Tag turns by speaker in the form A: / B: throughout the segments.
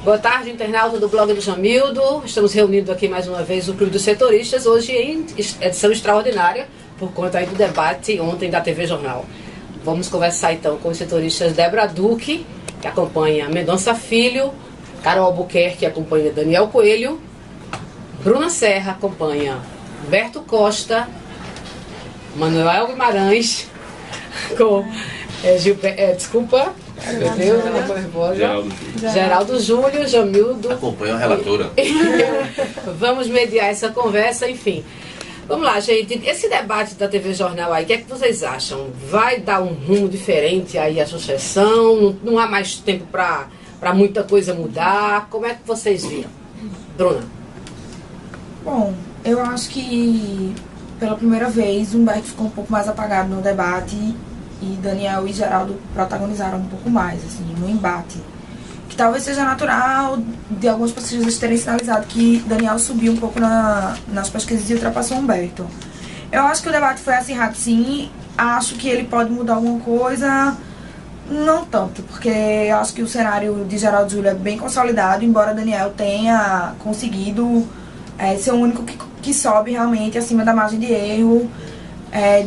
A: Boa tarde, internauta do blog do Jamildo. Estamos reunindo aqui mais uma vez o Clube dos Setoristas, hoje em edição extraordinária, por conta aí do debate ontem da TV Jornal. Vamos conversar então com os setoristas Débora Duque, que acompanha Mendonça Filho, Carol Albuquerque, que acompanha Daniel Coelho, Bruna Serra acompanha Humberto Costa, Manuel Guimarães, com desculpa, meu Deus, eu estou nervosa. Geraldo Júlio, Jamildo.
B: Acompanha a relatora.
A: Vamos mediar essa conversa, enfim. Vamos lá, gente. Esse debate da TV Jornal aí, o que é que vocês acham? Vai dar um rumo diferente aí à sucessão? Não há mais tempo para muita coisa mudar? Como é que vocês viram? Bruna?
C: Bom, eu acho que pela primeira vez Humberto ficou um pouco mais apagado no debate e Daniel e Geraldo protagonizaram um pouco mais, assim, no embate. Que talvez seja natural de algumas pesquisas terem sinalizado que Daniel subiu um pouco nas pesquisas e ultrapassou Humberto. Eu acho que o debate foi acirrado, sim. Acho que ele pode mudar alguma coisa, não tanto, porque eu acho que o cenário de Geraldo Júlio é bem consolidado, embora Daniel tenha conseguido ser o único que sobe realmente acima da margem de erro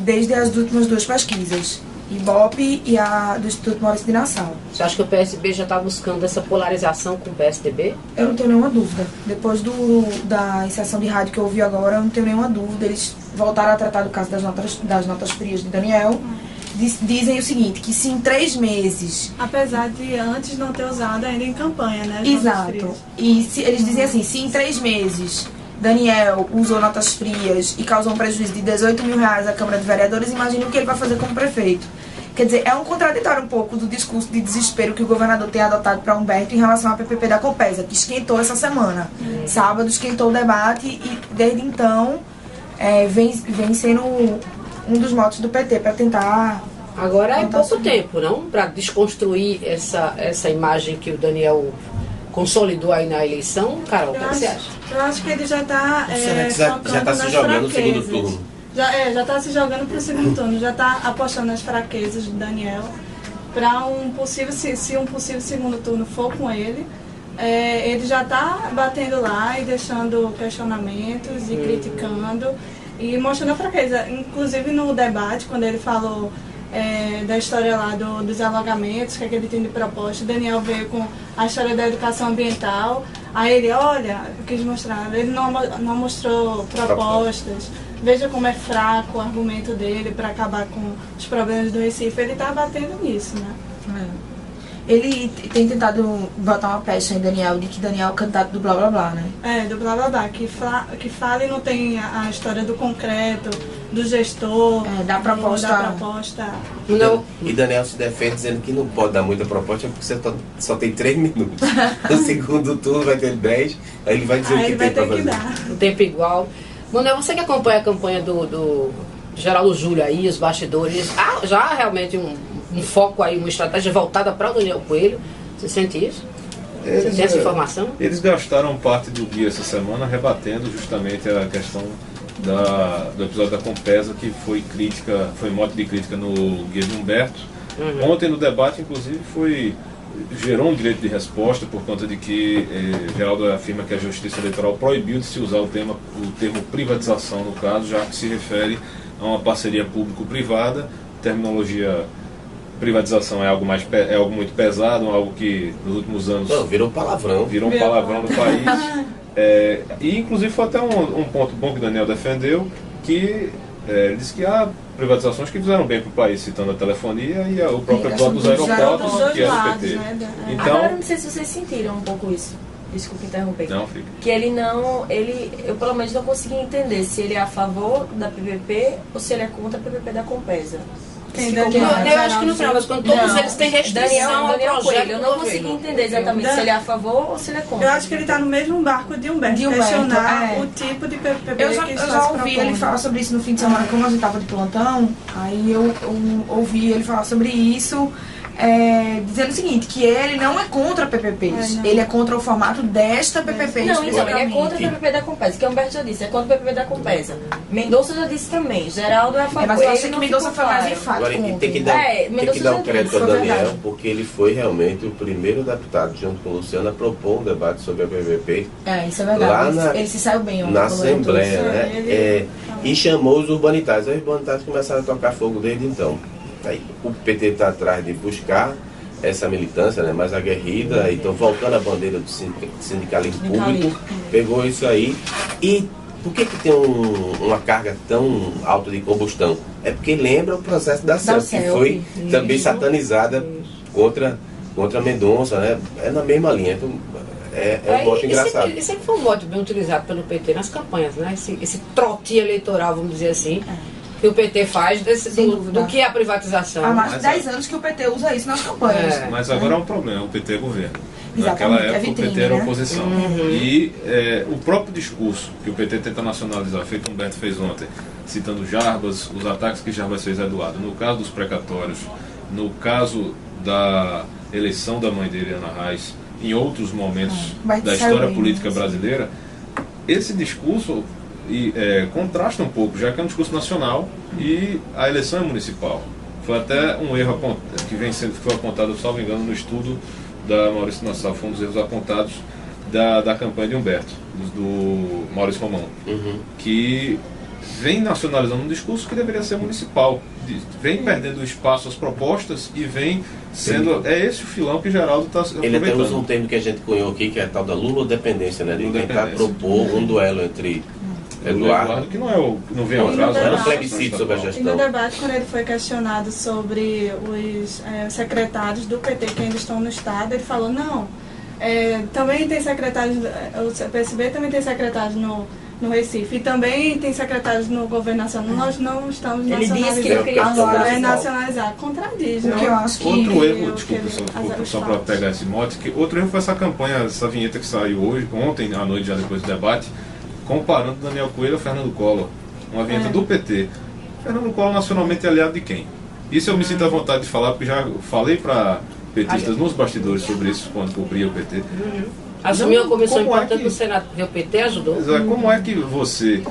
C: desde as últimas duas pesquisas. Ibope e a do Instituto Maurício de Nassau.
A: Você acha que o PSB já está buscando essa polarização com o PSDB?
C: Eu não tenho nenhuma dúvida. Depois da inserção de rádio que eu ouvi agora, eu não tenho nenhuma dúvida. Eles voltaram a tratar do caso das notas frias de Daniel. Dizem o seguinte, que se em 3 meses...
D: Apesar de antes não ter usado ainda em campanha, né?
C: Exato. E eles dizem assim, se em 3 meses Daniel usou notas frias e causou um prejuízo de R$18 mil à Câmara de Vereadores, imagine o que ele vai fazer como prefeito. Quer dizer, é um contraditório um pouco do discurso de desespero que o governador tem adotado para Humberto em relação à PPP da Copesa, que esquentou essa semana. Sábado esquentou o debate e desde então vem sendo um dos motos do PT para tentar...
A: Agora é pouco tempo, não? Para desconstruir essa imagem que o Daniel consolidou aí na eleição. Carol, o que você acha?
D: Eu acho que ele já está
B: já está se jogando no segundo turno.
D: Já está se jogando para o segundo turno, já está apostando nas fraquezas do Daniel para se um possível segundo turno for com ele. Ele já está batendo lá e deixando questionamentos e criticando e mostrando a fraqueza. Inclusive no debate, quando ele falou da história lá dos alagamentos, que é que ele tem de proposta, Daniel veio com a história da educação ambiental. Aí ele, olha, eu quis mostrar, ele não mostrou propostas. Veja como é fraco o argumento dele para acabar com os problemas do Recife. Ele está batendo nisso, né?
C: Ele tem tentado botar uma pecha em Daniel, de que Daniel é o candidato do blá blá blá, né?
D: Do blá blá blá, que fala e não tem a história do concreto, do gestor,
C: da proposta.
A: Não.
B: E Daniel se defende dizendo que não pode dar muita proposta porque você só tem 3 minutos. No segundo turno vai ter 10, aí ele vai dizer o que tem para fazer.
A: Um tempo igual. Manuel, você que acompanha a campanha do Geraldo Júlio aí, os bastidores, já há realmente um foco aí, uma estratégia voltada para o Daniel Coelho. Você sente isso? Você tem essa informação?
E: Eles gastaram parte do dia essa semana rebatendo justamente a questão do episódio da Compesa, que foi mote de crítica no guia de Humberto. Ontem no debate, inclusive, gerou um direito de resposta por conta de que Geraldo afirma que a Justiça Eleitoral proibiu de se usar o termo privatização no caso, já que se refere a uma parceria público-privada. Terminologia privatização é algo muito pesado, algo que nos últimos anos
B: virou um palavrão
E: no país. E inclusive foi até um ponto bom que o Daniel defendeu, que ele disse que há privatizações que fizeram bem para o país, citando a telefonia e o próprio episódio dos aeroportos, que é do PT.
F: Então, agora, não sei se vocês sentiram um pouco isso. Desculpa interromper.
E: Não, fica.
F: Que eu pelo menos não consegui entender se ele é a favor da PPP ou se ele é contra a PPP da Compesa.
A: Eu acho que no final das contas todos eles têm restrição ao projeto.
F: Coelho, eu não consegui entender exatamente se ele é a favor ou se ele é contra.
D: Eu acho que ele está no mesmo barco de Humberto, questionar o tipo de PPP
C: eu já ouvi ele falar sobre isso no fim de semana, como a gente estava de plantão, aí eu ouvi ele falar sobre isso. dizendo o seguinte, que ele não é contra PPPs, ele é contra o formato desta PPP.
F: Não, então, ele é contra o PPP da Compesa, que o Humberto já disse, é contra o PPP da Compesa. Mendonça já disse também, Geraldo é a favor.
C: Mas eu achei que Mendonça foi mais enfático.
B: Agora, tem que dar um crédito ao Daniel, porque ele foi realmente o primeiro deputado, junto com o Luciano, a propor um debate sobre a PPP.
C: Isso é verdade. Ele se saiu bem
B: na Assembleia, né? E chamou os urbanitários. Os urbanitários começaram a tocar fogo desde então. Aí, o PT está atrás de buscar essa militância, né, mais aguerrida, então voltando à bandeira do sindicalismo público, pegou isso aí. E por que tem uma carga tão alta de combustão? É porque lembra o processo da CELP, que foi também satanizada contra Mendonça, né? É na mesma linha. Então, um voto engraçado.
A: E sempre foi um voto bem utilizado pelo PT nas campanhas, né? Esse trote eleitoral, vamos dizer assim, que o PT faz do que é a privatização.
C: Há mais de 10 anos que o PT usa isso nas campanhas.
E: Mas agora é um problema, o PT é governo. Naquela época o PT era oposição. E o próprio discurso que o PT tenta nacionalizar, feito o Humberto fez ontem, citando Jarbas, os ataques que Jarbas fez a Eduardo, no caso dos precatórios, no caso da eleição da mãe dele, Ana Reis, em outros momentos da história política brasileira, esse discurso contrasta um pouco, já que é um discurso nacional e a eleição é municipal. Foi até um erro que foi apontado, salvo engano, no estudo da Maurício Nassau, foi um dos erros apontados da campanha de Humberto, do Maurício Romão, que vem nacionalizando um discurso que deveria ser municipal, vem perdendo espaço às propostas e vem sendo... É esse o filão que Geraldo está aproveitando.
B: Ele até usa um termo que a gente cunhou aqui, que é a tal da lulodependência, né? De tentar propor um duelo entre Eduardo,
E: que não vem ao caso,
B: era um plebiscito sobre a gestão.
D: E no debate, quando ele foi questionado sobre os secretários do PT que ainda estão no Estado, ele falou, também tem secretários, o PSB também tem secretários no Recife, e também tem secretários no governo nacional. Nós não estamos nacionalizar. Contradiz,
C: né? Eu acho que
E: outro erro, desculpa, só para pegar esse mote, que outro erro foi essa campanha, essa vinheta que saiu ontem à noite, já depois do debate, comparando Daniel Coelho a Fernando Collor, uma vinheta do PT. Fernando Collor nacionalmente aliado de quem? Isso eu me sinto à vontade de falar, porque já falei para petistas nos bastidores sobre isso quando cobria o PT.
A: Assumiu a comissão importante do Senado, porque o PT ajudou.
E: Como é que você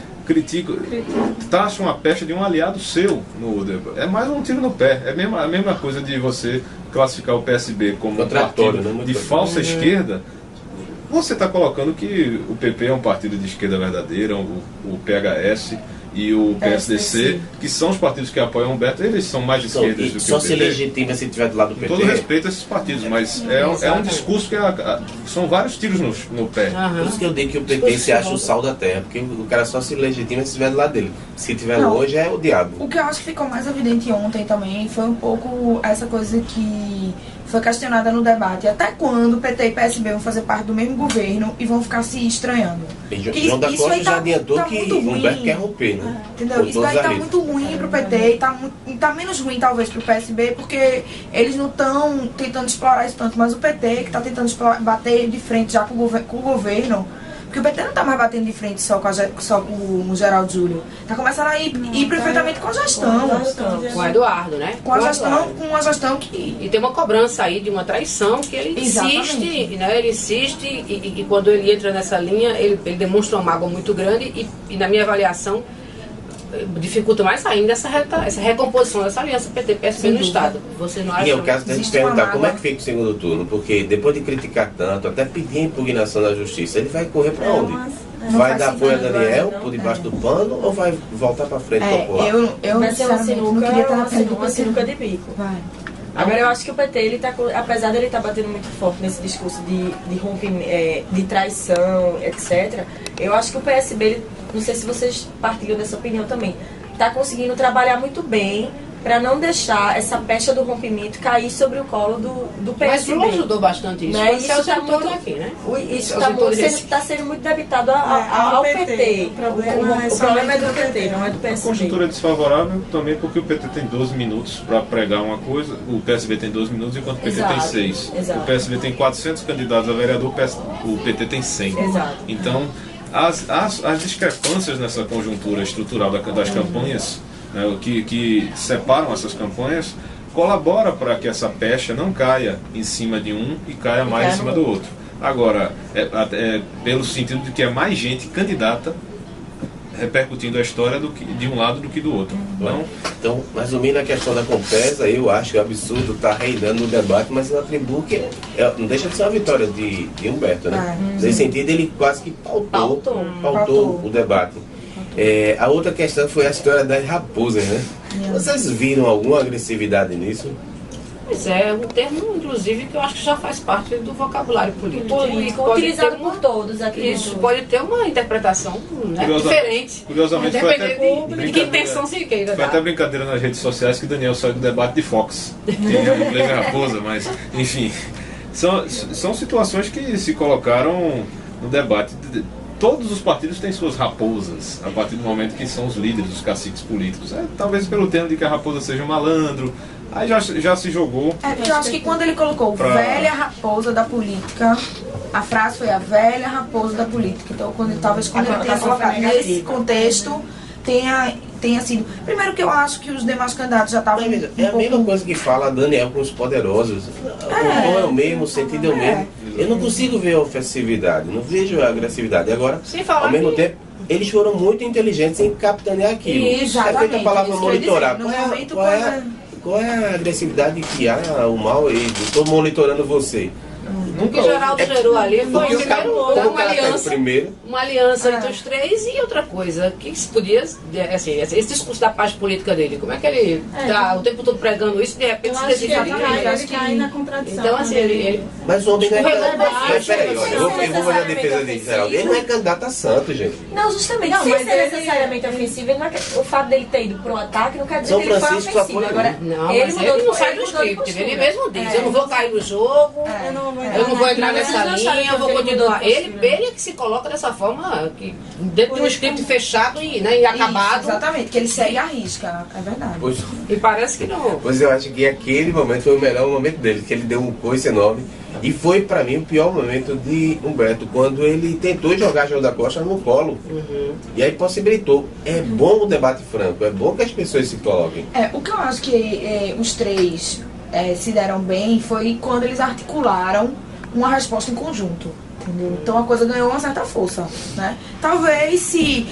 E: taxa uma pecha de um aliado seu no debate? É mais um tiro no pé. É a mesma coisa de você classificar o PSB como um partido de falsa esquerda. Você está colocando que o PP é um partido de esquerda verdadeira, o PHS e o PSDC, que são os partidos que apoiam o Humberto, eles são mais de esquerda do que o PT.
B: Só se legitima se estiver do lado do PT.
E: Com todo respeito a esses partidos, mas é um discurso que são vários tiros no pé.
B: Por isso que eu digo que o PT se acha o sal da terra, porque o cara só se legitima se estiver do lado dele. Se estiver longe, é o diabo.
C: O que eu acho que ficou mais evidente ontem também foi um pouco essa coisa que foi questionada no debate. Até quando o PT e PSB vão fazer parte do mesmo governo e vão ficar se estranhando?
B: João da Costa já adiantou que o Humberto quer romper, né?
C: Entendeu? Isso daí tá muito ruim pro PT e tá menos ruim talvez pro PSB, porque eles não estão tentando explorar isso tanto, mas o PT que tá tentando bater de frente já com o governo. Porque o PT não está mais batendo de frente só com o Geraldo Júlio. Está começando a ir perfeitamente com a gestão.
A: Com o Eduardo, né?
C: Com a gestão que...
A: E tem uma cobrança aí de uma traição que ele insiste, né? Ele insiste e quando ele entra nessa linha, ele demonstra uma mágoa muito grande e na minha avaliação, dificulta mais ainda essa recomposição dessa aliança PT-PSB no Estado. Você não acha?
B: E é o caso da gente perguntar como é que fica o segundo turno, porque depois de criticar tanto, até pedir a impugnação da justiça, ele vai correr para onde? Vai dar apoio a Daniel por debaixo do pano ou vai voltar para frente popular?
F: Vai ser uma sinuca de bico. Agora eu acho que o PT, apesar dele estar batendo muito forte nesse discurso de rompimento, de traição, etc., eu acho que o PSB, não sei se vocês partilham dessa opinião também, está conseguindo trabalhar muito bem para não deixar essa pecha do rompimento cair sobre o colo do PSB.
A: Mas Lula ajudou bastante isso.
F: Né? Isso está muito aqui, né? Isso está sendo muito debitado ao PT. O problema é do PT, não é do PSB.
E: A conjuntura é desfavorável também porque o PT tem 12 minutos para pregar uma coisa, o PSB tem 12 minutos enquanto o PT tem 6. O PSB tem 400 candidatos a vereador, o PT tem 100. Então, as discrepâncias nessa conjuntura estrutural das campanhas, né, que separam essas campanhas, colabora para que essa pecha não caia em cima de um e caia mais em cima do outro. Agora, pelo sentido de que é mais gente candidata repercutindo a história de um lado do que do outro.
B: Então, resumindo a questão da Compesa, eu acho que o absurdo está reinando no debate, mas eu atribuo que não deixa de ser uma vitória de Humberto, né? Nesse sentido, ele quase que pautou o debate. A outra questão foi a história das raposas, né? Vocês viram alguma agressividade nisso?
A: Pois é um termo, inclusive, que eu acho que já faz parte do vocabulário político.
F: Utilizado por todos aqui.
A: Isso pode ter uma interpretação, né, diferente.
E: Curiosamente, foi até
A: de que intenção se queira.
E: Foi até brincadeira nas redes sociais que Daniel saiu do debate de Fox. Tem em inglês é raposa, mas, enfim. São situações que se colocaram no debate. Todos os partidos têm suas raposas, a partir do momento que são os líderes, os caciques políticos. Talvez pelo termo de que a raposa seja um malandro. Aí já se jogou.
C: Eu acho que quando ele colocou velha raposa da política, a frase foi a velha raposa da política. Então, talvez quando ele tenha colocado nesse contexto, tenha sido. Primeiro que eu acho que os demais candidatos já estavam.
B: É a mesma coisa que fala Daniel com os poderosos. O tom é o mesmo, o sentido é o mesmo. Eu não consigo ver a ofensividade, não vejo a agressividade. Agora, ao mesmo tempo, eles foram muito inteligentes em capitanear aquilo.
C: Exatamente.
B: É feita a palavra monitorar.
C: Qual
B: é a agressividade que há, o mal, e estou monitorando você?
A: O que Geraldo gerou ali foi uma aliança entre os três e outra coisa, que se podia, assim, esse discurso da paz política dele, como é que ele está o tempo todo pregando isso e de repente se decide
D: ele cai na contradição.
A: Então, assim, ele
B: mas o homem não é candidato. Mas peraí, olha, eu vou fazer a defesa de Geraldo. Ele não é candidato a santo, gente.
F: Não, justamente, sem ser necessariamente ofensivo, o fato dele ter ido pro ataque não quer dizer que ele foi ofensivo. Agora,
A: ele não sai do script, ele mesmo diz, eu não vou cair no jogo, eu não vou entrar nessa linha, eu vou continuar. Ele é que se coloca dessa forma, que dentro de um script fechado e acabado.
C: Exatamente, que ele segue a risca, é verdade.
A: E parece que não.
B: Pois eu acho que aquele momento foi o melhor momento dele, que ele deu um coice enorme. E foi pra mim o pior momento de Humberto, quando ele tentou jogar João da Costa no colo. E aí possibilitou. É bom o debate franco, é bom que as pessoas se coloquem.
C: O que eu acho que os três se deram bem foi quando eles articularam uma resposta em conjunto. Entendeu? Então a coisa ganhou uma certa força, né? Talvez se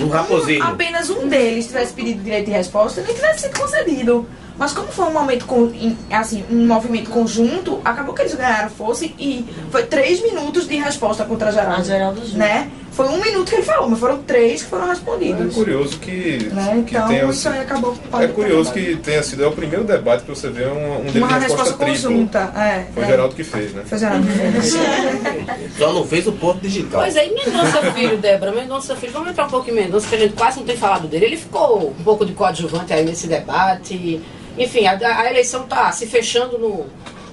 C: apenas um deles tivesse pedido direito de resposta, nem tivesse sido concedido. Mas como foi um momento um movimento conjunto, acabou que eles ganharam força e foi 3 minutos de resposta contra Geraldo, né? Foi 1 minuto que ele falou, mas foram 3 que foram respondidos.
E: É curioso que
C: então
E: tenha,
C: isso aí acabou.
E: É curioso que tenha sido o primeiro debate que você vê
C: uma resposta conjunta.
E: Foi Geraldo que fez, né?
C: Foi Geraldo que fez.
B: Só não fez o ponto digital.
A: Pois é, e Mendonça Filho, Débora, Mendonça Filho, vamos entrar um pouco em Mendonça, que a gente quase não tem falado dele. Ele ficou um pouco de coadjuvante aí nesse debate. Enfim, a eleição está se fechando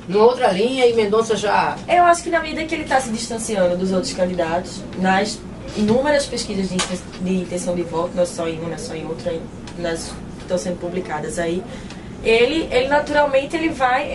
A: numa outra linha e Mendonça já...
F: Eu acho que na medida que ele está se distanciando dos outros candidatos, nas inúmeras pesquisas de intenção de voto, não é só em uma, não é só em outra, nas que estão sendo publicadas aí, ele naturalmente ele vai,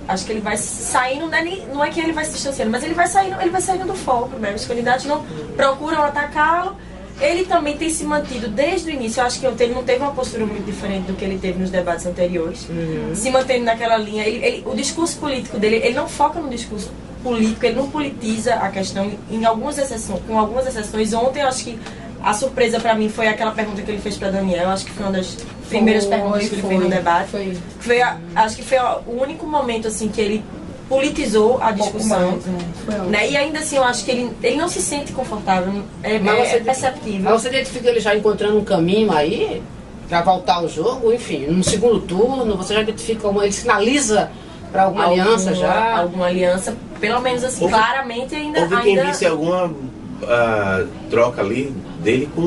F: acho que ele vai saindo, não é que ele vai se distanciando, mas ele vai saindo do foco, né? Os candidatos não procuram atacá-lo. Ele também tem se mantido desde o início. Eu acho que ele não teve uma postura muito diferente do que ele teve nos debates anteriores. Se mantendo naquela linha. O discurso político dele, ele não foca no discurso político, ele não politiza a questão com algumas exceções. Ontem eu acho que a surpresa pra mim foi aquela pergunta que ele fez pra Daniel. Acho que foi uma das primeiras perguntas que ele fez no debate. Acho que foi o único momento assim que ele politizou a discussão, né? E ainda assim eu acho que ele não se sente confortável, é perceptível.
A: Mas você identifica ele já encontrando um caminho aí para voltar ao jogo, enfim, no segundo turno, você já identifica ele sinaliza para alguma aliança já?
F: Alguma aliança, pelo menos assim, claramente ainda...
B: Houve quem visse alguma troca ali dele com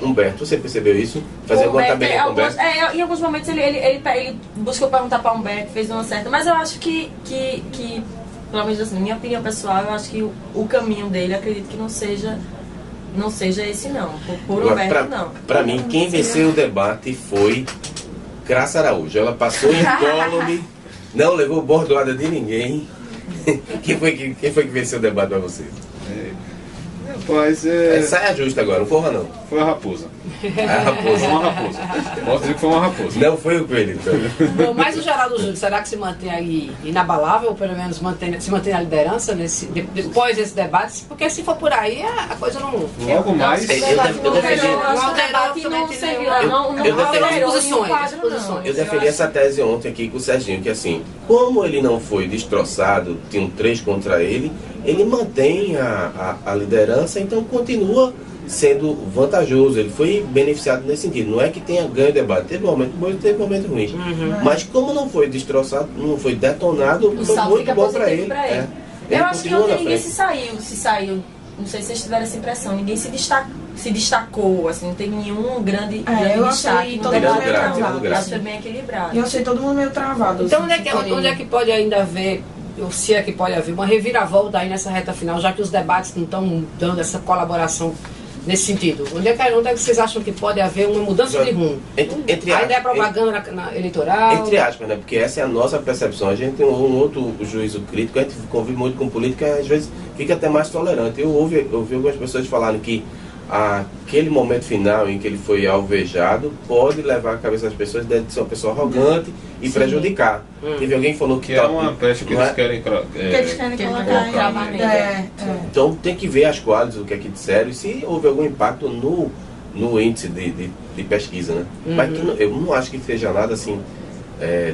B: Humberto. Você percebeu isso? Fazer alguma tabelinha com Humberto?
F: Em alguns momentos ele buscou perguntar para Humberto, fez uma certa, mas eu acho que pelo menos assim, na minha opinião pessoal, eu acho que o caminho dele, acredito que não seja esse não, por Humberto não.
B: Para mim, quem venceu o debate foi Graça Araújo. Ela passou incólume, não levou bordoada de ninguém. Quem foi que venceu o debate para você?
E: Rapaz,
B: Saia justa agora, não corra não.
E: foi a raposa.
B: A raposa.
E: Foi uma raposa. Posso dizer que foi uma raposa.
B: Não foi o coelho, então.
A: Bom, mas o Geraldo Júlio, será que se mantém aí inabalável, ou pelo menos se mantém a liderança depois desse debate? Porque se for por aí, a coisa não...
E: Logo mais,
F: O debate não serviu,
B: Eu defendi essa tese ontem aqui com o Serginho, que assim, como ele não foi destroçado, tinham 3 contra ele mantém a liderança, então continua sendo vantajoso. Ele foi beneficiado nesse sentido. Não é que tenha ganho o debate, teve momento bom e teve momento ruim. Mas como não foi destroçado, não foi detonado, foi muito bom para ele.
F: Eu acho que ontem ninguém se saiu. Não sei se vocês tiveram essa impressão. Ninguém se destacou, assim, não teve nenhum grande destaque.
C: Todo mundo meio
F: travado. Acho que foi bem equilibrado.
C: Eu achei todo mundo meio travado.
A: Então
C: assim,
A: onde é que pode ainda haver, ou se é que pode haver, uma reviravolta aí nessa reta final, já que os debates não estão dando essa colaboração nesse sentido? Onde é que vocês acham que pode haver uma mudança de rumo? Ainda é propaganda na eleitoral?
B: Entre aspas, né? Porque essa é a nossa percepção. A gente tem um outro juízo crítico, a gente convive muito com política e às vezes fica até mais tolerante. Eu ouvi algumas pessoas falarem que aquele momento final em que ele foi alvejado pode levar a cabeça das pessoas de ser uma pessoa arrogante e prejudicar. Teve alguém que falou que
E: é uma pecha que eles querem
D: colocar.
B: Então tem que ver as quadras, o que é que disseram e se houve algum impacto no índice de pesquisa, né? Mas que eu não acho que seja nada assim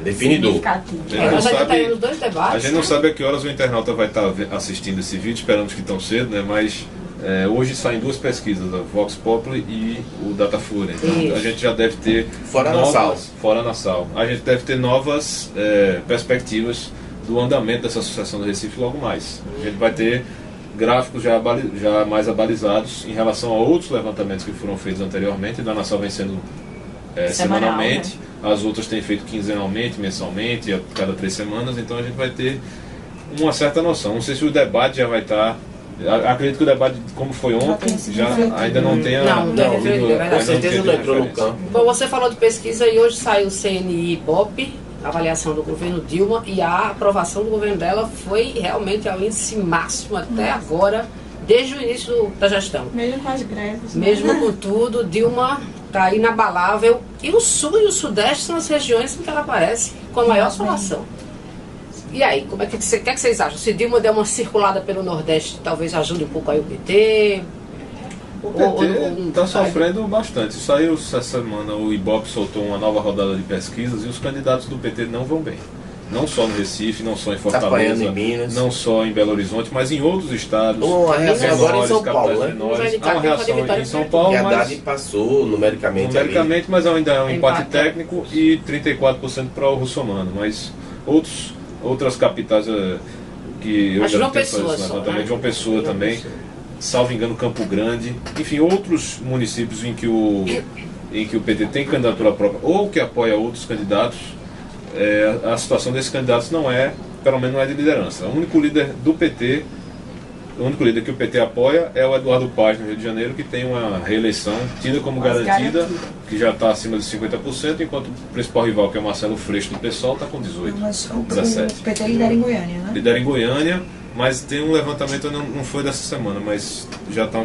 B: definidor.
E: A gente não sabe a que horas o internauta vai estar assistindo esse vídeo, esperamos que tão cedo, né? Mas hoje saem 2 pesquisas, a Vox Populi e o Datafolha. Então a gente já deve ter fora nasal. A gente deve ter novas perspectivas do andamento dessa Associação do Recife logo mais. A gente vai ter gráficos já mais abalizados em relação a outros levantamentos que foram feitos anteriormente. A da Nasal vem sendo semanalmente, as outras têm feito quinzenalmente, mensalmente, a cada 3 semanas. Então a gente vai ter uma certa noção. Não sei se o debate já vai estar... Acredito que o debate, como foi ontem, ainda não tenha...
B: Com certeza não entrou no campo.
A: Bom, você falou de pesquisa e hoje saiu o CNI Ibope, a avaliação do governo Dilma, e a aprovação do governo dela foi realmente ao índice máximo até agora, desde o início da gestão.
D: Mesmo com as greves.
A: Mesmo com tudo, Dilma está inabalável. E o Sul e o Sudeste são as regiões em que ela aparece com a maior oscilação. E aí, o que vocês acham? Se Dilma der uma circulada pelo Nordeste, talvez ajude um pouco aí o PT?
E: O PT está sofrendo bastante. Saiu essa semana, o Ibope soltou uma nova rodada de pesquisas e os candidatos do PT não vão bem. Não só no Recife, não só em Fortaleza,
B: em Minas,
E: não só em Belo Horizonte, mas em outros estados.
B: Uma reação agora em São Paulo, né?
E: Há uma reação em São Paulo,
B: e a Haddad passou numericamente ali.
E: Mas ainda é um empate técnico e 34% para o Russomano. Mas outras capitais que eu já tenho também, João Pessoa também, salvo engano, Campo Grande, enfim, outros municípios em que o PT tem candidatura própria ou que apoia outros candidatos, a situação desses candidatos pelo menos não é de liderança. O único líder do PT, o único líder que o PT apoia é o Eduardo Paz, no Rio de Janeiro, que tem uma reeleição tida como garantida, que já está acima de 50%, enquanto o principal rival, que é o Marcelo Freixo do PSOL, está com 18%.
C: Mas o PT lidera em Goiânia, né?
E: Lidera em Goiânia, mas tem um levantamento, não foi dessa semana, mas já está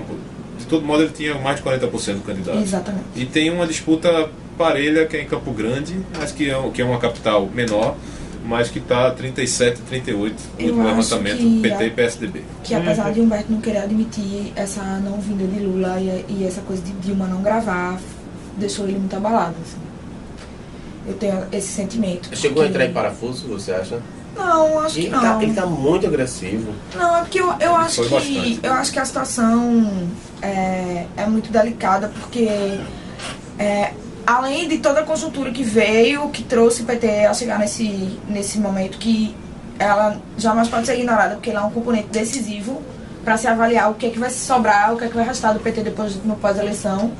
E: de todo modo ele tinha mais de 40% do candidato.
C: Exatamente.
E: E tem uma disputa parelha que é em Campo Grande, mas que é uma capital menor, mas que está 37, 38 no levantamento PT e PSDB.
C: Que apesar de Humberto não querer admitir essa não vinda de Lula e essa coisa de Dilma não gravar, deixou ele muito abalado. Assim. Eu tenho esse sentimento.
B: Chegou a entrar em parafuso, você acha?
C: Não, acho que não.
B: Ele tá muito agressivo.
C: Não, é porque eu acho que a situação é muito delicada, porque além de toda a conjuntura que veio, que trouxe o PT a chegar nesse momento, que ela jamais pode ser ignorada, porque ela é um componente decisivo para se avaliar o que é que vai sobrar, o que é que vai restar do PT depois no pós-eleição.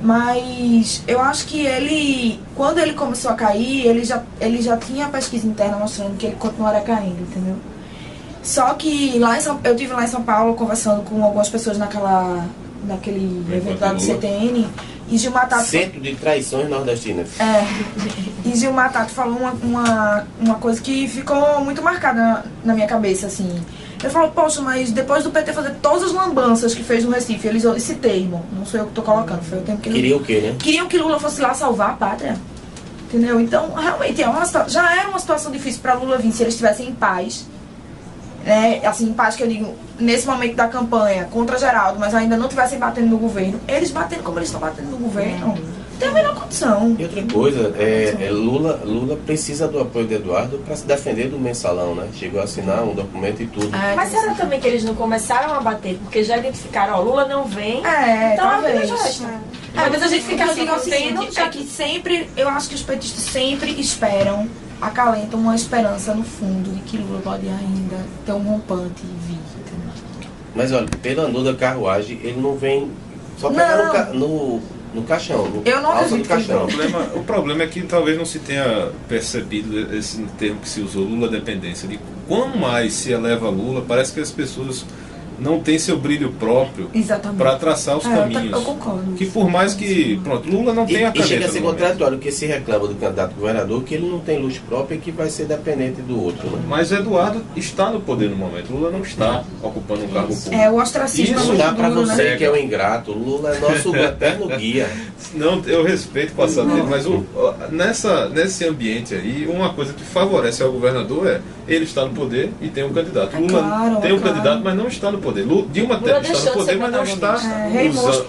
C: Mas eu acho que quando ele começou a cair, ele já tinha a pesquisa interna mostrando que ele continuaria caindo, entendeu? Só que eu estive lá em São Paulo conversando com algumas pessoas naquele evento lá do CTN, e Gilmar Tato...
B: Centro de Traições Nordestinas.
C: E Gilmar Tato falou uma coisa que ficou muito marcada na minha cabeça, assim. Ele falou, poxa, mas depois do PT fazer todas as lambanças que fez no Recife, eles esse termo, não sou eu que tô colocando, foi o termo que ele...
B: Queria o quê, né?
C: Queriam que Lula fosse lá salvar a pátria. Entendeu? Então, realmente, já era uma situação difícil para Lula vir se eles estivessem em paz. Né? Assim, em paz que eu digo, nesse momento da campanha contra Geraldo, mas ainda não estivessem batendo no governo. Eles batendo como eles estão batendo no governo, não tem a menor condição.
B: E outra coisa, Lula precisa do apoio de Eduardo para se defender do mensalão, né? Chegou a assinar um documento e tudo.
F: Mas será também que eles não começaram a bater? Porque já identificaram, ó, Lula não vem, então
C: talvez.
F: a vida já está.
C: Mas a gente fica assim, o seguinte, é que sempre, eu acho que os petistas sempre esperam, acalentam uma esperança no fundo de que Lula pode ainda ter um rompante e vir.
B: Mas olha, pelo andor da carruagem, ele não vem só pegar no caixão,
C: eu não
B: alça do
C: acredito
B: caixão.
E: O problema é que talvez não se tenha percebido esse termo que se usou, Lula dependência. De quanto mais se eleva Lula, parece que as pessoas não têm seu brilho próprio para traçar os caminhos.
C: Eu concordo.
E: Que por mais que, pronto, Lula não tem a caneta.
B: E chega a ser contraditório, porque se reclama do candidato governador que ele não tem luz própria e que vai ser dependente do outro. Né?
E: Mas Eduardo está no poder no momento. Lula não está ocupando um cargo público.
C: O ostracismo
B: Isso dá para
C: duro,
B: você,
C: né?
B: que é o ingrato. Lula é nosso eterno guia.
E: Não, eu respeito o passado dele, mas nesse ambiente aí, uma coisa que favorece ao governador é ele está no poder e tem um candidato. Lula tem um candidato, mas não está no poder. Dilma está no poder, mas não está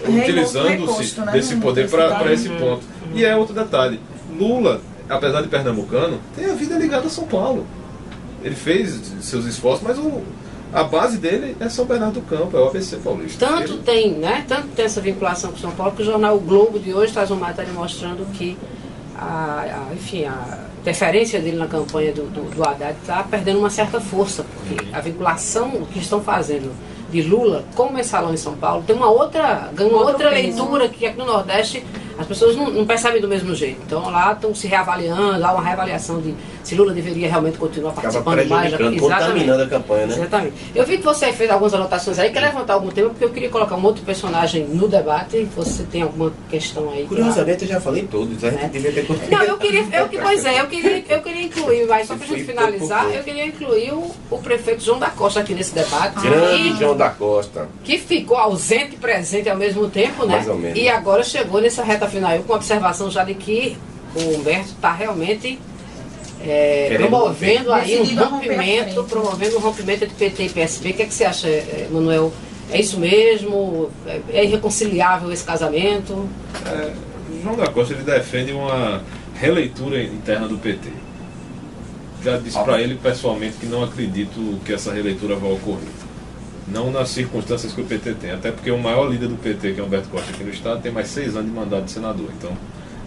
E: utilizando-se desse poder para esse ponto. E é outro detalhe. Lula, apesar de pernambucano, tem a vida ligada a São Paulo. Ele fez seus esforços, mas a base dele é São Bernardo do Campo, é o ABC paulista.
A: Tanto tem essa vinculação com São Paulo que o jornal o Globo de hoje traz uma matéria mostrando que a interferência dele na campanha do Haddad está perdendo uma certa força, porque a vinculação que estão fazendo de Lula com o mensalão em São Paulo tem uma outra leitura que aqui no Nordeste as pessoas não percebem do mesmo jeito. Então lá estão se reavaliando, há uma reavaliação de se Lula deveria realmente continuar participando mais.
B: Contaminando a campanha, né?
A: Exatamente. Eu vi que você fez algumas anotações aí, quer levantar algum tema, porque eu queria colocar um outro personagem no debate. Você tem alguma questão aí?
B: Curiosamente, eu já falei todos, a gente devia ter continuado.
A: Não, eu queria incluir, mas só para a gente finalizar, eu queria incluir o prefeito João da Costa aqui nesse debate.
B: Grande João da Costa.
A: Que ficou ausente e presente ao mesmo tempo, né?
B: Mais ou menos.
A: E agora chegou nessa reta final com a observação já de que o Humberto está realmente promovendo aí um rompimento entre PT e PSB. O que é que você acha, Manuel? É isso mesmo? É irreconciliável esse casamento?
E: João da Costa ele defende uma releitura interna do PT. Já disse para ele pessoalmente que não acredito que essa releitura vai ocorrer. Não nas circunstâncias que o PT tem. Até porque o maior líder do PT, que é Humberto Costa aqui no estado, tem mais 6 anos de mandato de senador. Então,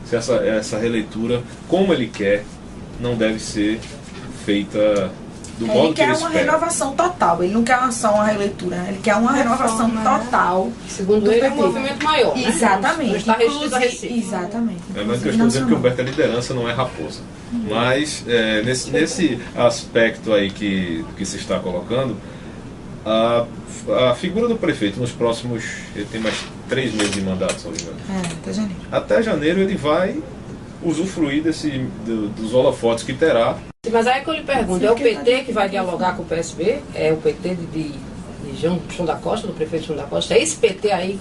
E: se essa releitura, como ele quer, não deve ser feita do modo que ele espera.
C: Ele quer uma renovação total. Ele não quer só uma releitura. Ele quer uma renovação total.
A: Segundo ele, é um movimento maior.
C: Exatamente.
A: Não está restrito a Recife.
C: Exatamente.
E: Mas que eu estou dizendo que o Humberto é liderança, não é raposa. Mas, nesse aspecto aí que se está colocando, a figura do prefeito nos próximos... Ele tem mais 3 meses de mandato, se não me engano.
C: Até janeiro.
E: Até janeiro ele vai usufruir dos holofotes que terá.
A: Mas aí que eu lhe pergunto, é o PT que vai dialogar com o PSB? É o PT de João da Costa, do prefeito João da Costa? É esse PT aí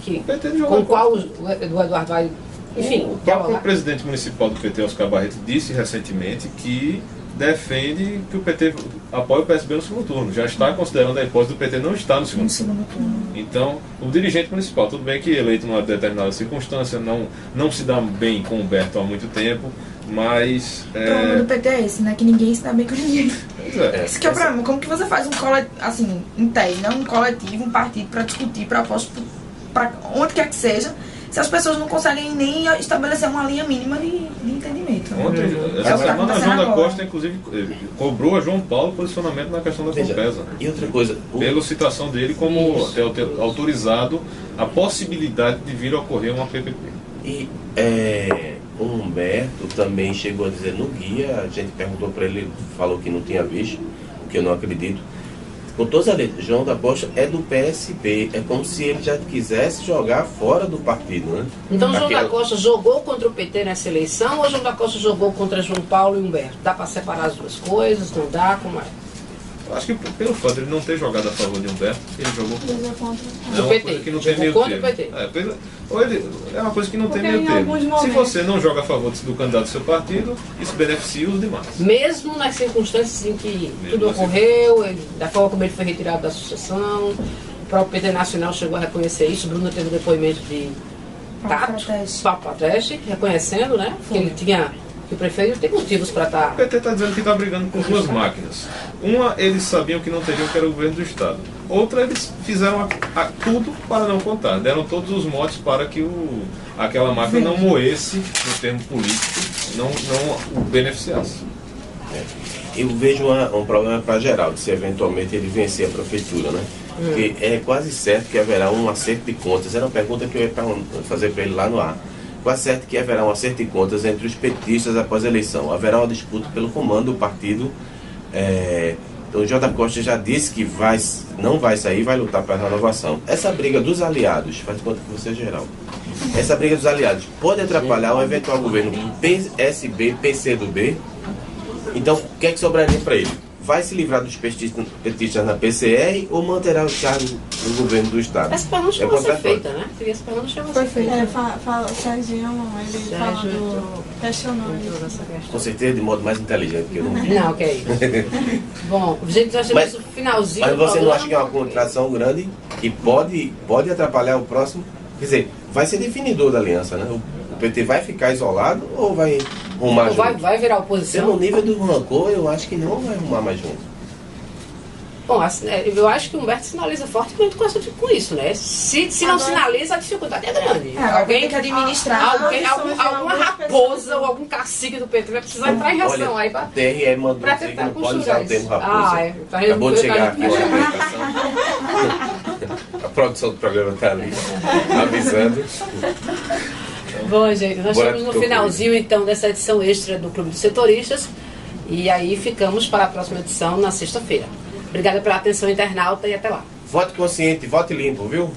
A: com o qual o Eduardo vai, enfim,
E: o próprio presidente municipal do PT, Oscar Barreto, disse recentemente que defende que o PT apoie o PSB no segundo turno. Já está considerando a hipótese do PT não estar no segundo turno. Então, o dirigente municipal, tudo bem que eleito numa determinada circunstância, não se dá bem com o Humberto há muito tempo, mas...
C: O problema do PT é esse, né? Que ninguém se dá bem com ninguém. Esse que é o problema. Como que você faz um coletivo, assim, interno, um coletivo, um partido para discutir propostas para onde quer que seja, se as pessoas não conseguem nem estabelecer uma linha mínima de entendimento.
E: Essa semana a João da Costa, inclusive, cobrou a João Paulo posicionamento na questão da Compesa.
B: E outra coisa...
E: Pela citação dele como ter autorizado a possibilidade de vir a ocorrer uma PPP.
B: E o Humberto também chegou a dizer no guia, a gente perguntou para ele, falou que não tinha visto, o que eu não acredito. Com todas as letras, João da Costa é do PSB. É como se ele já quisesse jogar fora do partido, né?
A: Então João da Costa jogou contra o PT nessa eleição ou João da Costa jogou contra João Paulo e Humberto? Dá para separar as duas coisas? Não dá? Como é?
E: Eu acho que pelo fato de ele não ter jogado a favor de Humberto, ele jogou
D: contra.
E: É uma coisa que não tem meio termo. É uma coisa que não tem meio termo. Se você não joga a favor do candidato do seu partido, isso beneficia os demais.
A: Mesmo nas circunstâncias em que tudo ocorreu, da forma como ele foi retirado da associação, o próprio PT Nacional chegou a reconhecer isso. Bruno teve um depoimento de Papo Ateste, reconhecendo, né? Que ele tinha, que o prefeito tem motivos para estar.
E: O PT está dizendo que está brigando com duas máquinas. Uma, eles sabiam que não teriam, que era o governo do Estado. Outra, eles fizeram tudo para não contar. Deram todos os motes para que aquela máquina não moesse no termo político, não o beneficiasse.
B: Eu vejo um problema para Geraldo, se eventualmente ele vencer a prefeitura, né? Porque é quase certo que haverá um acerto de contas. Era uma pergunta que eu ia fazer para ele lá no ar. Quase certo que haverá um acerto de contas entre os petistas após a eleição. Haverá uma disputa pelo comando do partido. Então o J. Costa já disse que não vai sair, vai lutar pela renovação. Essa briga dos aliados, faz conta que você, Geraldo. Essa briga dos aliados pode atrapalhar o eventual governo PSB, PCdoB. Então, o que é que sobraria para ele? Vai se livrar dos petistas na PCR ou manterá o cargo no governo do Estado?
A: Essa pergunta chegou a ser feita, né? Essa pergunta chegou a ser feita.
D: O Serginho, ele falando, questionando isso.
B: Com certeza, de modo mais inteligente que eu não.
A: Não, que é isso. Bom, gente, nós temos o finalzinho.
B: Mas você não acha que é uma contradição grande que pode atrapalhar o próximo? Quer dizer, vai ser definidor da aliança, né? O PT vai ficar isolado ou vai arrumar junto?
A: Vai virar oposição?
B: Pelo nível do rancor, eu acho que não vai arrumar mais junto.
A: Bom, assim, eu acho que o Humberto sinaliza fortemente com isso, né? Se não sinaliza, a dificuldade é grande.
C: Alguém tem que administrar.
A: Alguma raposa ou algum cacique do PT vai precisar entrar em reação aí
B: O TRE mandou
A: pra
B: dizer que
A: tentar
B: não pode usar o termo raposa.
A: Acabou
B: de chegar aqui a apresentação. A produção do programa está ali avisando.
A: Bom, gente, nós estamos no finalzinho então dessa edição extra do Clube dos Setoristas e aí ficamos para a próxima edição na sexta-feira. Obrigada pela atenção, internauta, e até lá.
B: Vote consciente, vote limpo, viu?